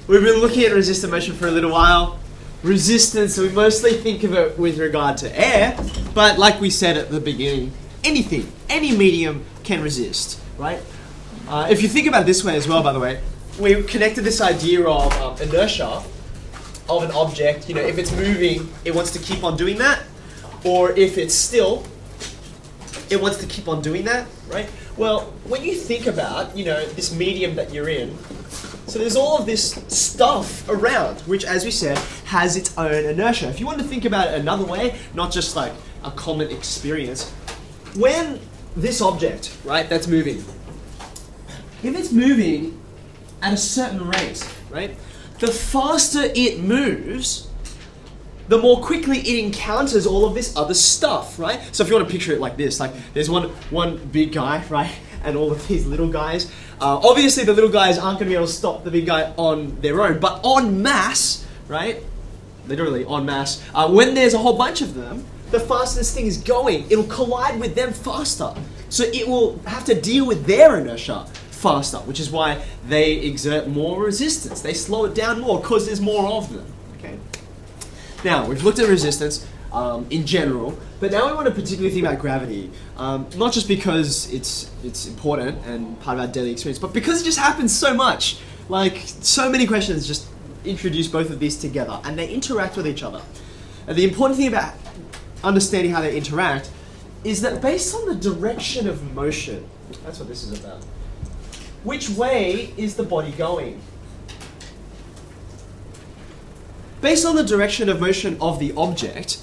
we've been looking at resistant motion for a little while. Resistance, we mostly think of it with regard to air, but like we said at the beginning, anything, any medium can resist, right? If you think about it this way as well, by the way, we connected this idea of inertia of an object. You know, if it's moving, it wants to keep on doing that, or if it's still, it wants to keep on doing that, right? Well, when you think about, you know, this medium that you're in, so there's all of this stuff around, which, as we said, has its own inertia. If you want to think about it another way, not just like a common experience, when this object, right, that's moving, if it's moving at a certain rate, right, the faster it moves, the more quickly it encounters all of this other stuff, right? So if you want to picture it like this, like there's one big guy, right, and all of these little guys. Obviously the little guys aren't going to be able to stop the big guy on their own, but en masse, right, literally en masse, when there's a whole bunch of them, the faster this thing is going, it'll collide with them faster. So it will have to deal with their inertia faster, which is why they exert more resistance. They slow it down more because there's more of them. Okay. Now, we've looked at resistance in general, but now we want to particularly think about gravity, not just because it's important and part of our daily experience, but because it just happens so much. Like, so many questions just introduce both of these together, and they interact with each other. And the important thing about understanding how they interact is that based on the direction of motion, that's what this is about, which way is the body going? Based on the direction of motion of the object,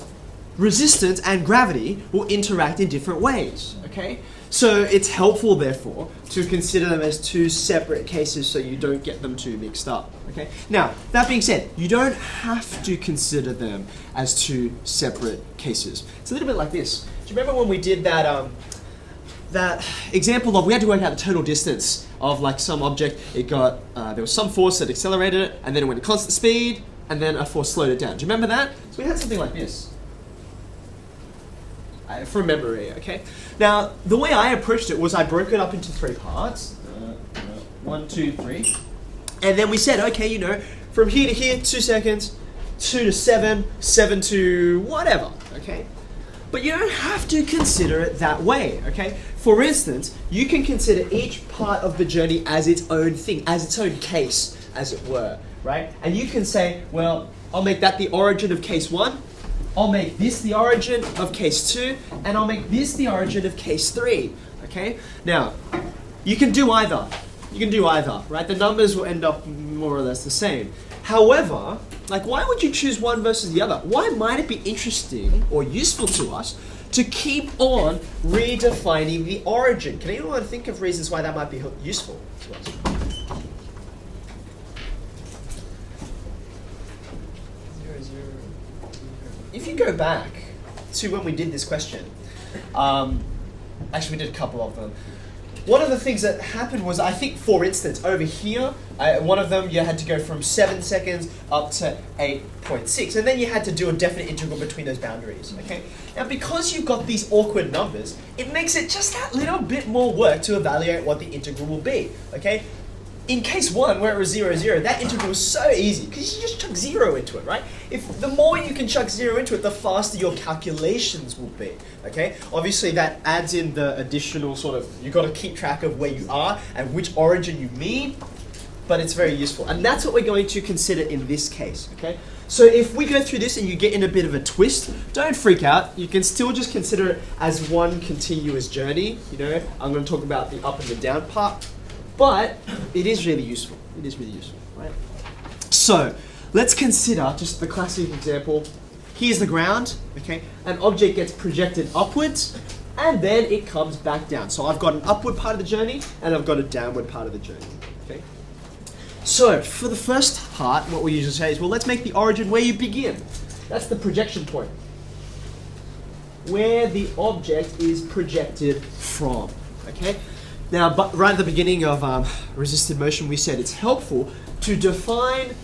resistance and gravity will interact in different ways, okay? So it's helpful, therefore, to consider them as two separate cases so you don't get them too mixed up, okay? Now, that being said, you don't have to consider them as two separate cases. It's a little bit like this. Do you remember when we did that example of, we had to work out the total distance of like some object, it got, there was some force that accelerated it, and then it went at constant speed, and then a force slowed it down. Do you remember that? So we had something like this. From memory, okay? Now, the way I approached it was I broke it up into three parts. 1, 2, 3. And then we said, okay, you know, from here to here, 2 seconds, 2 to 7, 7 to whatever, okay? But you don't have to consider it that way, okay? For instance, you can consider each part of the journey as its own thing, as its own case, as it were, right? And you can say, well, I'll make that the origin of case 1, I'll make this the origin of case 2, and I'll make this the origin of case 3, okay? Now, you can do either. You can do either, right? The numbers will end up more or less the same. However, like, why would you choose one versus the other? Why might it be interesting or useful to us to keep on redefining the origin? Can anyone think of reasons why that might be useful to us? If you go back to when we did this question, actually we did a couple of them. One of the things that happened was, I think, for instance, over here, one of them you had to go from 7 seconds up to 8.6, and then you had to do a definite integral between those boundaries, okay? Now, because you've got these awkward numbers, it makes it just that little bit more work to evaluate what the integral will be, okay? In case 1, where it was 0, 0, that integral was so easy, because you just chuck 0 into it, right? If the more you can chuck 0 into it, the faster your calculations will be, okay? Obviously, that adds in the additional sort of, you've got to keep track of where you are and which origin you mean, but it's very useful. And that's what we're going to consider in this case, okay? So if we go through this and you get in a bit of a twist, don't freak out. You can still just consider it as one continuous journey, you know? I'm going to talk about the up and the down part. But it is really useful. It is really useful, right? So let's consider just the classic example. Here's the ground, okay? An object gets projected upwards, and then it comes back down. So I've got an upward part of the journey, and I've got a downward part of the journey, okay? So for the first part, what we usually say is, well, let's make the origin where you begin. That's the projection point, where the object is projected from, okay? Now, but right at the beginning of resisted motion, we said it's helpful to define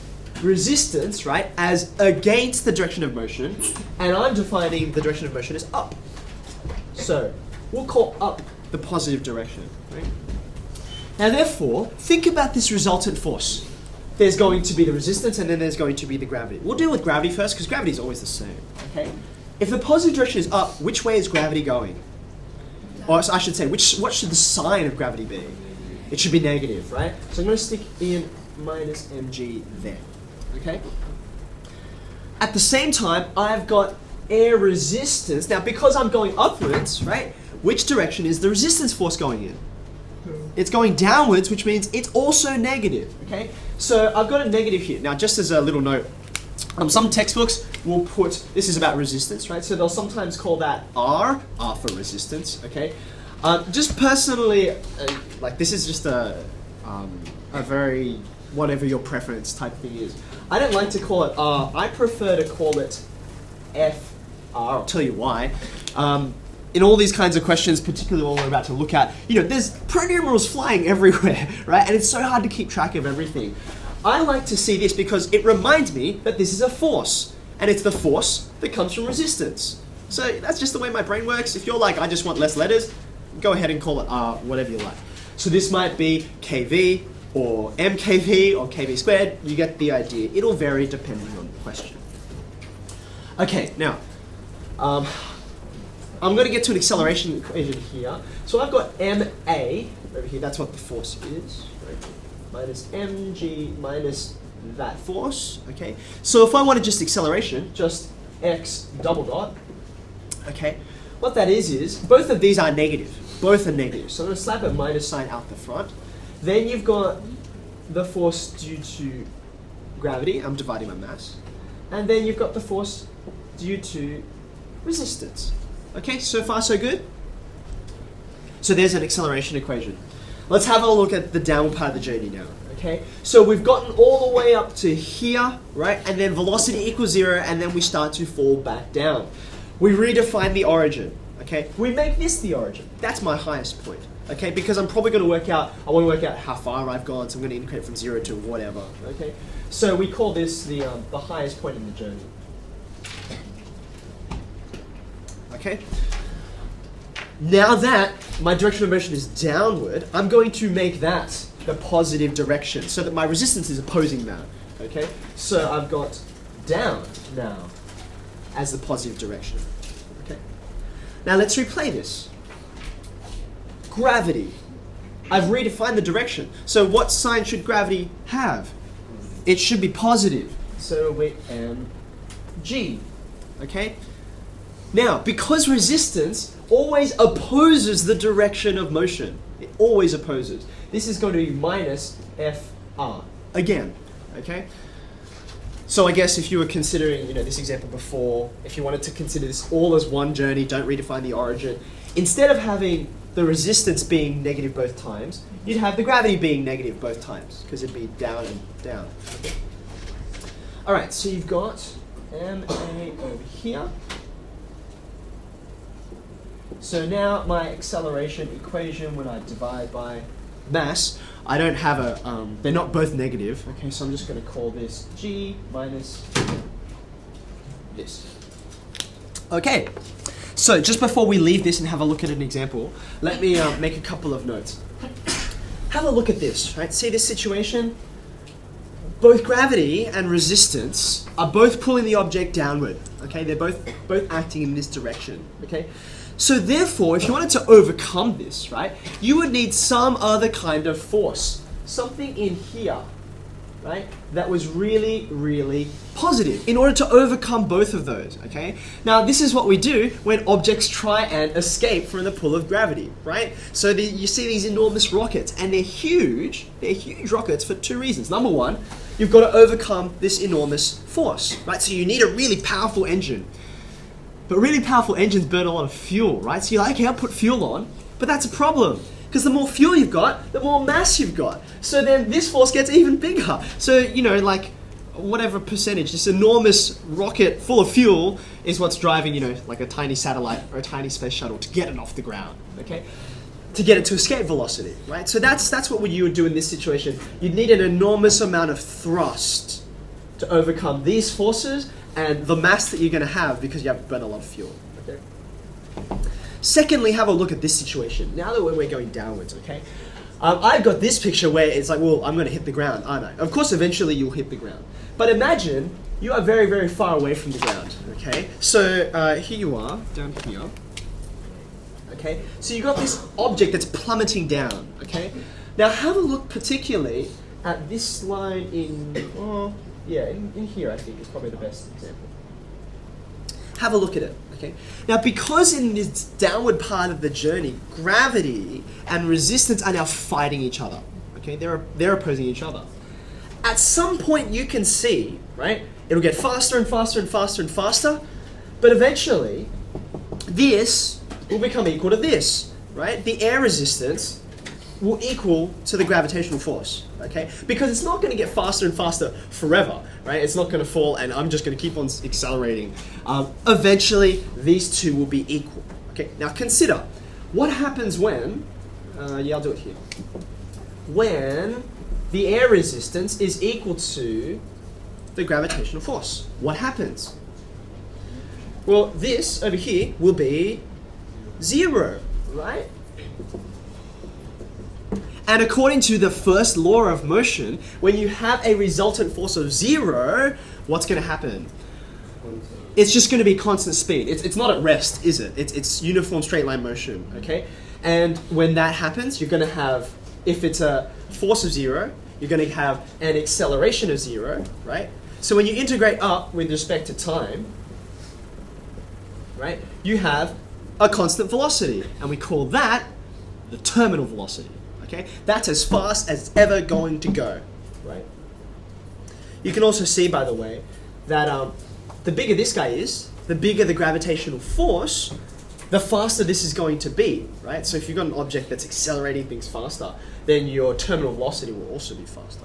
resistance, right, as against the direction of motion, and I'm defining the direction of motion as up. So, we'll call up the positive direction, right? Now, therefore, think about this resultant force. there's going to be the resistance, and then there's going to be the gravity. We'll deal with gravity first, because gravity is always the same, okay? If the positive direction is up, which way is gravity going? Or I should say, what should the sign of gravity be? It should be negative, right? So I'm going to stick in minus mg there, okay? At the same time, I've got air resistance. Now, because I'm going upwards, right, which direction is the resistance force going in? It's going downwards, which means it's also negative, okay? So I've got a negative here. Now, just as a little note, some textbooks will put, this is about resistance, right? So they'll sometimes call that R for resistance, okay? Just personally, like this is just a very, whatever your preference type thing is. I don't like to call it R. I prefer to call it FR. I'll tell you why. In all these kinds of questions, particularly what we're about to look at, you know, there's pronumerals flying everywhere, right? And it's so hard to keep track of everything. I like to see this because it reminds me that this is a force, and it's the force that comes from resistance. So that's just the way my brain works. If you're like, I just want less letters, go ahead and call it R, whatever you like. So this might be KV, or MKV, or KV squared. You get the idea. It'll vary depending on the question. Okay, now, I'm going to get to an acceleration equation here. So I've got MA over here, that's what the force is, right? Minus mg minus that force, okay? So if I wanted just acceleration, just x double dot, okay? What that is both of these are negative. Both are negative. So I'm going to slap a minus sign out the front. Then you've got the force due to gravity. I'm dividing my mass. And then you've got the force due to resistance. Okay, so far so good? So there's an acceleration equation. Let's have a look at the downward part of the journey now, okay? So we've gotten all the way up to here, right? And then velocity equals 0, and then we start to fall back down. We redefine the origin, okay? We make this the origin. That's my highest point, okay? Because I'm probably going to work out, I want to work out how far I've gone, so I'm going to increment from 0 to whatever, okay? So we call this the highest point in the journey. Okay. Now that my direction of motion is downward, I'm going to make that the positive direction so that my resistance is opposing that. Okay. So I've got down now as the positive direction. Okay. Now let's replay this. Gravity. I've redefined the direction. So what sign should gravity have? It should be positive. So we mg. Okay. Now, because resistance always opposes the direction of motion, it always opposes. This is going to be minus FR again, okay? So I guess if you were considering, you know, this example before, if you wanted to consider this all as one journey, don't redefine the origin, instead of having the resistance being negative both times, you'd have the gravity being negative both times, because it'd be down and down. Okay. All right, so you've got MA over here. So now my acceleration equation, when I divide by mass, I don't have a, they're not both negative. Okay, so I'm just going to call this G minus this. Okay, so just before we leave this and have a look at an example, let me make a couple of notes. Have a look at this, right? See this situation? Both gravity and resistance are both pulling the object downward. Okay, they're both acting in this direction. Okay. So therefore, if you wanted to overcome this, right, you would need some other kind of force. Something in here, right, that was really, really positive in order to overcome both of those, okay? Now, this is what we do when objects try and escape from the pull of gravity, right? So you see these enormous rockets, and they're huge rockets for two reasons. Number one, you've got to overcome this enormous force, right? So you need a really powerful engine. But really powerful engines burn a lot of fuel, right? So you're like, okay, I'll put fuel on, but that's a problem. Because the more fuel you've got, the more mass you've got. So then this force gets even bigger. So, you know, like, whatever percentage, this enormous rocket full of fuel is what's driving, you know, like a tiny satellite or a tiny space shuttle to get it off the ground, okay? To get it to escape velocity, right? So that's what you would do in this situation. You'd need an enormous amount of thrust to overcome these forces and the mass that you're going to have because you have to burn a lot of fuel. Okay. Secondly, have a look at this situation. Now that we're going downwards, okay? I've got this picture where it's like, well, I'm going to hit the ground, aren't I? Of course, eventually you'll hit the ground. But imagine you are very, very far away from the ground, okay? So here you are, down here. Okay, so you got this object that's plummeting down, okay? Now have a look particularly at this line in here I think is probably the best example. Have a look at it, okay? Now because in this downward part of the journey, gravity and resistance are now fighting each other, okay? They're opposing each other. At some point you can see, right? It'll get faster and faster and faster and faster, but eventually this will become equal to this, right? The air resistance will equal to the gravitational force, okay? Because it's not going to get faster and faster forever, right? It's not going to fall and I'm just going to keep on accelerating. Eventually, these two will be equal, okay? Now consider, what happens when, I'll do it here. When the air resistance is equal to the gravitational force, what happens? Well, this over here will be 0, right? And according to the first law of motion, when you have a resultant force of 0, what's going to happen? It's just going to be constant speed. It's not at rest, is it? It's uniform straight line motion, okay? And when that happens, you're going to have, if it's a force of 0, you're going to have an acceleration of 0, right? So when you integrate up with respect to time, right, you have a constant velocity, and we call that the terminal velocity, okay? That's as fast as it's ever going to go, right? You can also see, by the way, that the bigger this guy is, the bigger the gravitational force, the faster this is going to be, right? So if you've got an object that's accelerating things faster, then your terminal velocity will also be faster.